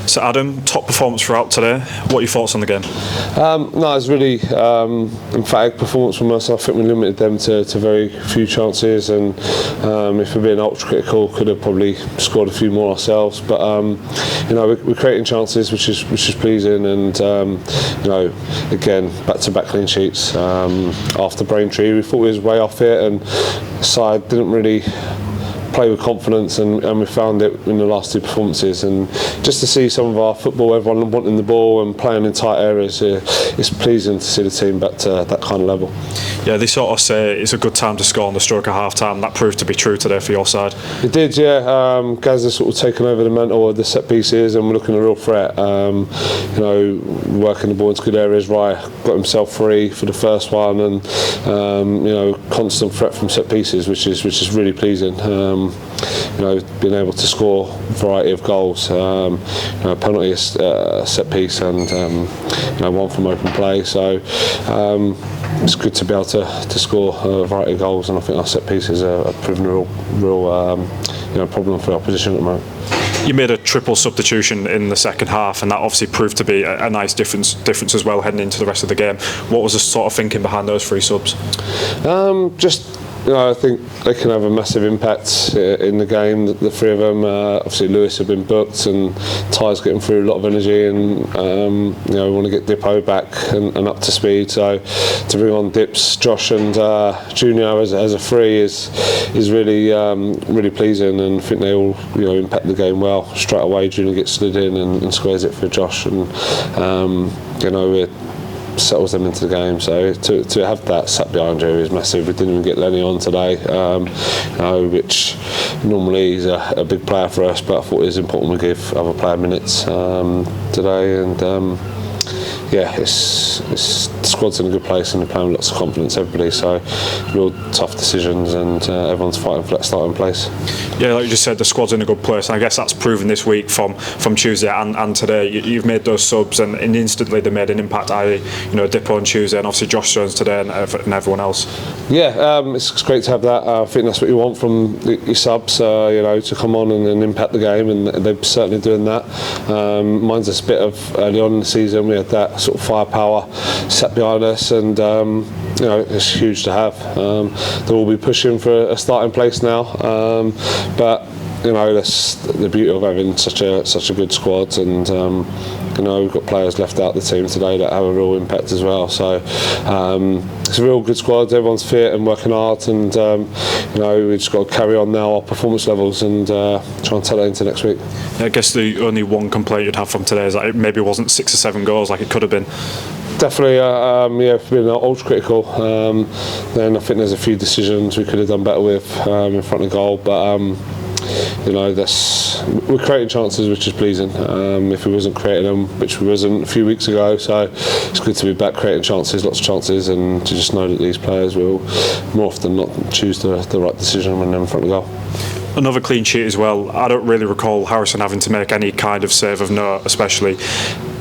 So Adam, top performance throughout today. What are your thoughts on the game? No, it was really emphatic performance from us. I think we limited them to very few chances, and if we're being ultra critical, could have probably scored a few more ourselves. But we're creating chances, which is pleasing, and again, back-to-back clean sheets. After Braintree, we thought we was way off it, and the side didn't really play with confidence, and we found it in the last two performances. And just to see some of our football, everyone wanting the ball and playing in tight areas, it's pleasing to see the team back to that kind of level. Yeah, they sort of say it's a good time to score on the stroke of half time. That proved to be true today for your side. It did, yeah. Gaz has sort of taken over the mantle of the set pieces, and we're looking at a real threat. Working the ball into good areas. Rye got himself free for the first one, and constant threat from set pieces, which is really pleasing. Being able to score a variety of goals, penalty, set piece, and one from open play. So it's good to be able to score a variety of goals, and I think our set pieces are proving a real problem for our opposition at the moment. You made a triple substitution in the second half, and that obviously proved to be a nice difference as well heading into the rest of the game. What was the sort of thinking behind those three subs? I think they can have a massive impact in the game, the three of them. Obviously Lewis have been booked, and Ty's getting through a lot of energy, and we want to get Dippo back and up to speed. So to bring on Dips, Josh and Junior as a free is really pleasing, and I think they all impact the game well. Straight away Junior gets slid in and squares it for Josh, and it settles them into the game. So to have that sat behind you is massive. We didn't even get Lenny on today, which normally is a big player for us, but I thought it was important we give other player minutes today, and the squad's in a good place, and they're playing with lots of confidence, everybody. So real tough decisions, and everyone's fighting for that starting place. Yeah, like you just said, the squad's in a good place, and I guess that's proven this week from Tuesday and today. You've made those subs, and instantly they made an impact. Dippo on Tuesday, and obviously Josh Jones today, and everyone else. Yeah, it's great to have that. I think that's what you want from your subs, to come on and impact the game, and they're certainly doing that. Mine's a bit of early on in the season, we had that sort of firepower sat behind us, and it's huge to have. They'll all be pushing for a starting place now, but that's the beauty of having such a good squad, and we've got players left out of the team today that have a real impact as well. So it's a real good squad. Everyone's fit and working hard, and we've just got to carry on now our performance levels and try and take that into next week. I guess the only one complaint you'd have from today is that it maybe wasn't 6 or 7 goals like it could have been. Definitely, if we're being ultra critical, then I think there's a few decisions we could have done better with in front of goal, but we're creating chances, which is pleasing. If we wasn't creating them, which we wasn't a few weeks ago, so it's good to be back creating chances, lots of chances, and to just know that these players will more often not choose the right decision when they're in front of goal. Another clean sheet as well. I don't really recall Harrison having to make any kind of save of note, especially.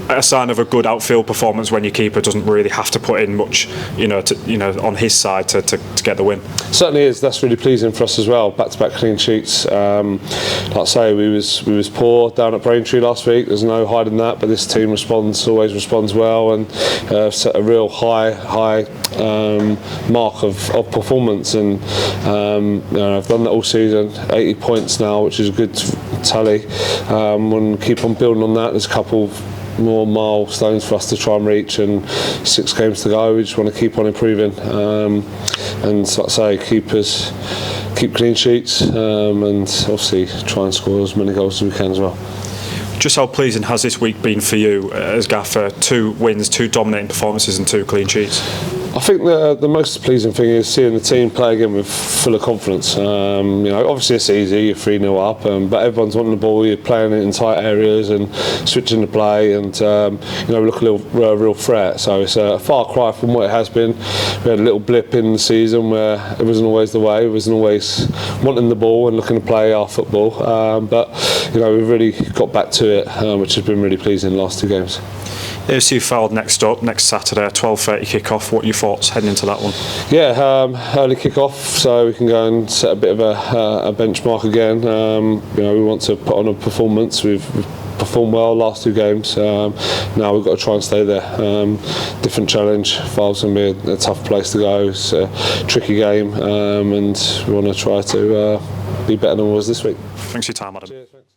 A sign of a good outfield performance when your keeper doesn't really have to put in much, on his side to get the win. Certainly is. That's really pleasing for us as well. Back-to-back clean sheets. Like I say, we was poor down at Braintree last week. There's no hiding that, but this team always responds well, and set a real high mark of performance. And I've done that all season. 80 points now, which is a good tally. We'll keep on building on that. There's a couple more milestones for us to try and reach, and 6 games to go. We just want to keep on improving, and like I say, keep clean sheets, and obviously try and score as many goals as we can as well. Just how pleasing has this week been for you as gaffer? 2 wins, 2 dominating performances, and 2 clean sheets. I think the most pleasing thing is seeing the team play again with full of confidence. Obviously it's easy, you're 3-0 up, but everyone's wanting the ball, you're playing it in tight areas and switching the play, and we look a real threat. So it's a far cry from what it has been. We had a little blip in the season where it wasn't always the way, it wasn't always wanting the ball and looking to play our football, but we've really got back to it, which has been really pleasing in the last 2 games. AFC Fylde next Saturday, 12:30 kick-off. What are your thoughts heading into that one? Yeah, early kick-off, so we can go and set a bit of a benchmark again. We want to put on a performance. We've performed well last 2 games. Now we've got to try and stay there. Different challenge. Five's going to be a tough place to go. It's a tricky game, and we want to try to be better than we was this week. Thanks for your time, Adam. Cheers, thanks.